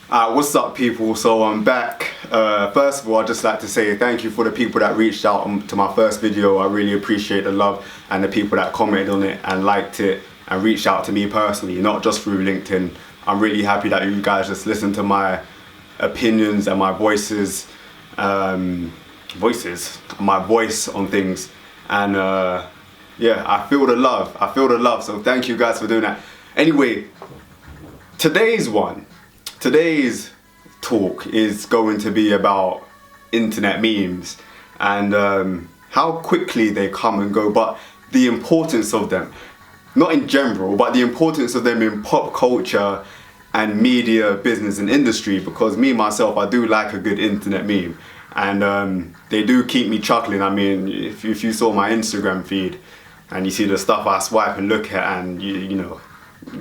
What's up, people? So I'm back. First of all, I'd just like to say thank you for the people that reached out to my first video. I really appreciate the love and the people that commented on it and liked it and reached out to me personally, not just through LinkedIn. I'm really happy that you guys just listened to my opinions and my voice on things. And yeah, I feel the love. So thank you guys for doing that. Anyway, today's talk is going to be about internet memes and how quickly they come and go, but the importance of them, not in general, but the importance of them in pop culture and media, business and industry, because me myself, I do like a good internet meme, and they do keep me chuckling. I mean, if you saw my Instagram feed and you see the stuff I swipe and look at, and you know,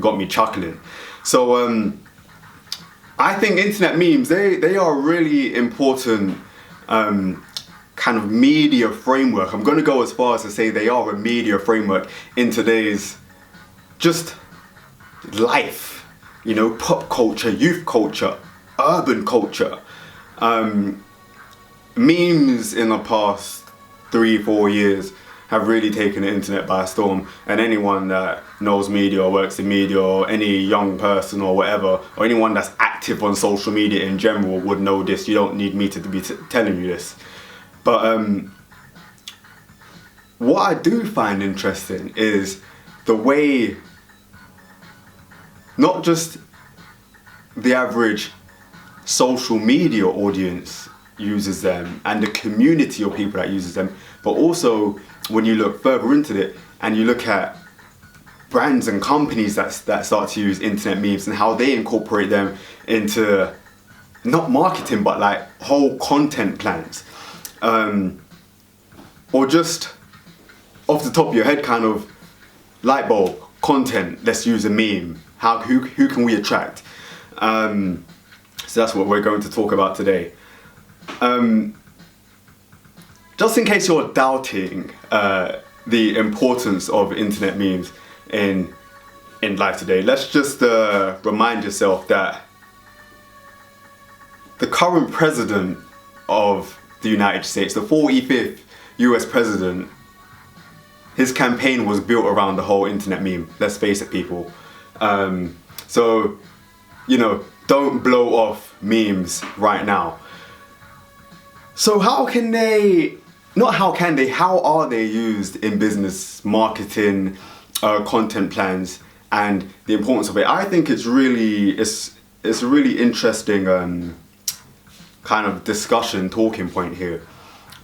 got me chuckling. So I think internet memes, they are a really important kind of media framework. I'm going to go as far as to say they are a media framework in today's just life, you know, pop culture, youth culture, urban culture. Memes in the past 3-4 years have really taken the internet by storm, and anyone that knows media or works in media, or any young person or whatever, or anyone that's active on social media in general would know this. You don't need me to be telling you this. But what I do find interesting is the way not just the average social media audience uses them and the community of people that uses them, but also when you look further into it and you look at brands and companies that start to use internet memes and how they incorporate them into not marketing but like whole content plans, or just off the top of your head kind of light bulb content. Let's use a meme. Who can we attract? So that's what we're going to talk about today. Just in case you're doubting the importance of internet memes in life today, let's just remind yourself that the current president of the United States, the 45th US president, his campaign was built around the whole internet meme. Let's face it, people. So, you know, don't blow off memes right now. So how are they used in business, marketing, content plans, and the importance of it? I think it's a really interesting kind of talking point here,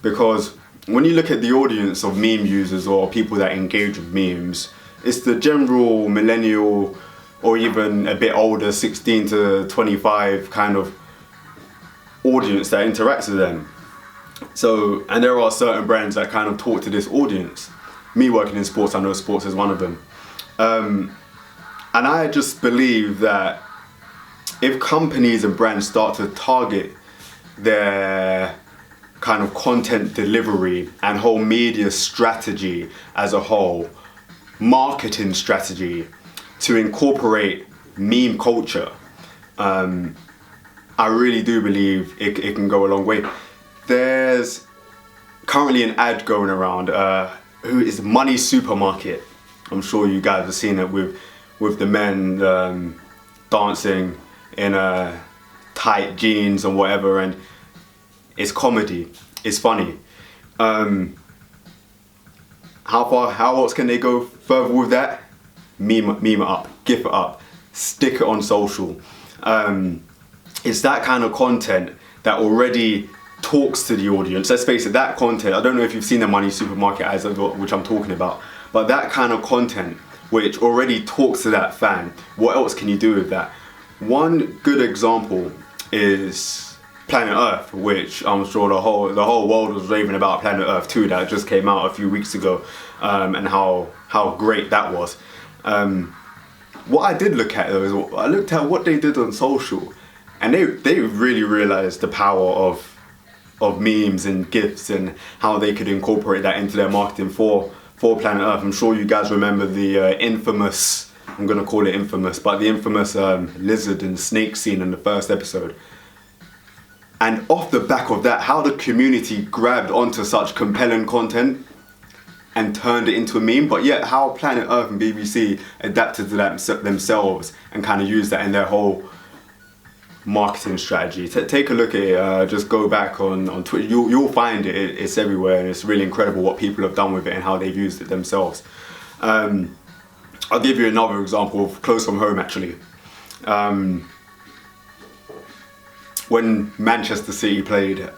because when you look at the audience of meme users or people that engage with memes, it's the general millennial or even a bit older, 16 to 25 kind of audience that interacts with them. So, and there are certain brands that kind of talk to this audience. Me working in sports, I know sports is one of them. And I just believe that if companies and brands start to target their kind of content delivery and whole media strategy as a whole, marketing strategy, to incorporate meme culture, I really do believe it can go a long way. There's currently an ad going around, who is Money Supermarket. I'm sure you guys have seen it with the men dancing in tight jeans and whatever, and it's comedy, it's funny. How else can they go further with that? Meme it up, gif it up, stick it on social. It's that kind of content that already talks to the audience. Let's face it, that content, I don't know if you've seen the Money Supermarket ads which I'm talking about, but that kind of content which already talks to that fan, what else can you do with that? One good example is Planet Earth, which I'm sure the whole world was raving about. Planet Earth 2 that just came out a few weeks ago, and how great that was. What I did look at though is I looked at what they did on social, and they really realized the power of memes and GIFs and how they could incorporate that into their marketing for Planet Earth. I'm sure you guys remember the infamous I'm gonna call it infamous, but the infamous lizard and snake scene in the first episode. And off the back of that, how the community grabbed onto such compelling content and turned it into a meme, but yet how Planet Earth and BBC adapted to that themselves and kind of used that in their whole marketing strategy. Take a look at it, just go back on Twitter, you'll find it, it's everywhere, and it's really incredible what people have done with it and how they've used it themselves. I'll give you another example of close from home actually. When Manchester City played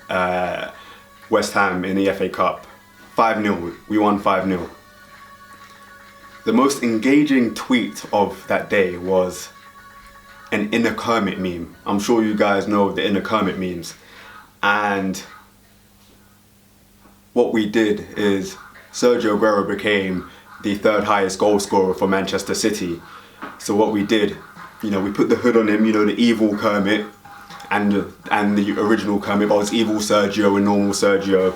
West Ham in the FA Cup, 5-0, we won 5-0. The most engaging tweet of that day was an Inner Kermit meme. I'm sure you guys know the Inner Kermit memes. And what we did is Sergio Aguero became the third highest goal scorer for Manchester City. So what we did, we put the hood on him, the evil Kermit and the original Kermit, but it was evil Sergio and normal Sergio.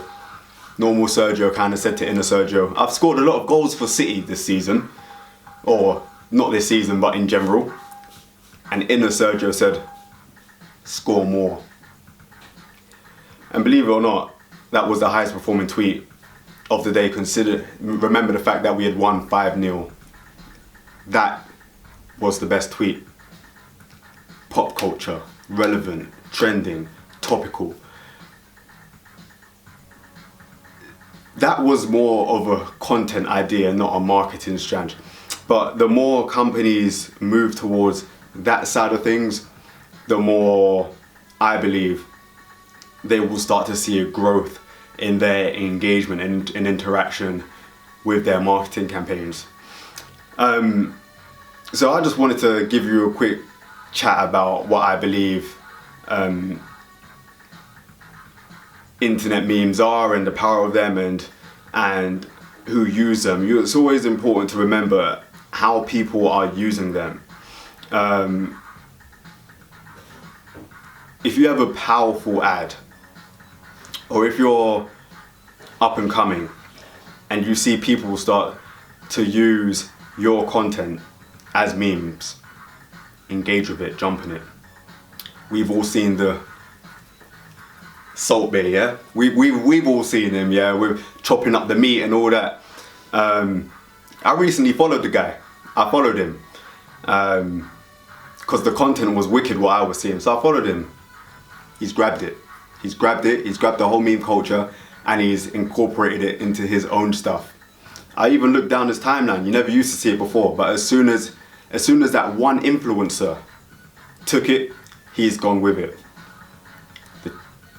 Normal Sergio kind of said to Inner Sergio, I've scored a lot of goals for City this season. Or, not this season, but in general. And Inner Sergio said, score more. And believe it or not, that was the highest performing tweet of the day. Remember the fact that we had won 5-0. That was the best tweet. Pop culture, relevant, trending, topical. That was more of a content idea, not a marketing strand. But the more companies move towards that side of things, the more I believe they will start to see a growth in their engagement and interaction with their marketing campaigns. So I just wanted to give you a quick chat about what I believe internet memes are and the power of them and who use them. It's always important to remember how people are using them. If you have a powerful ad, or if you're up and coming and you see people start to use your content as memes, engage with it, jump in it. We've all seen the Salt Bay, yeah? We've all seen him, yeah? We're chopping up the meat and all that. I recently followed the guy. I followed him. Because the content was wicked what I was seeing. So I followed him. He's grabbed it. He's grabbed the whole meme culture and he's incorporated it into his own stuff. I even looked down his timeline. You never used to see it before, but as soon as that one influencer took it, he's gone with it.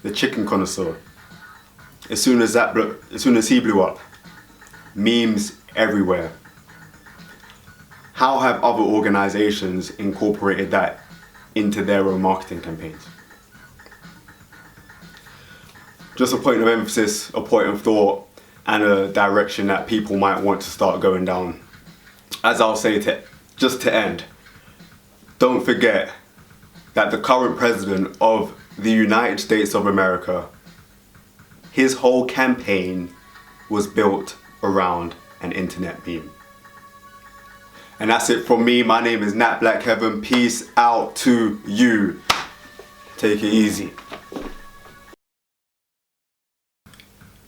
The chicken connoisseur. As soon as he blew up, memes everywhere. How have other organizations incorporated that into their own marketing campaigns? Just a point of emphasis, a point of thought, and a direction that people might want to start going down. As I'll say just to end, don't forget that the current president of the United States of America, his whole campaign was built around an internet meme. And that's it from me. My name is Nat Black Heaven. Peace out to you. Take it easy.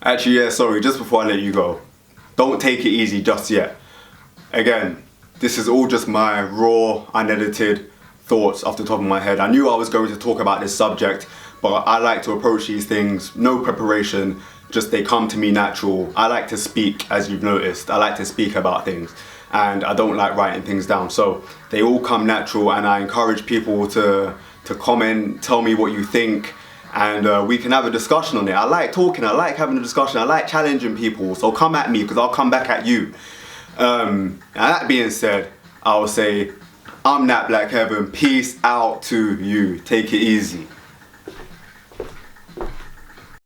Actually, yeah, sorry, just before I let you go, don't take it easy just yet. Again, this is all just my raw, unedited thoughts off the top of my head. I knew I was going to talk about this subject, but I like to approach these things, no preparation, just they come to me natural. I like to speak, as you've noticed. I like to speak about things, and I don't like writing things down. So they all come natural, and I encourage people to comment, tell me what you think, and we can have a discussion on it. I like talking, I like having a discussion, I like challenging people, so come at me, because I'll come back at you. And that being said, I'll say, I'm Nat Black Heaven, peace out to you. Take it easy.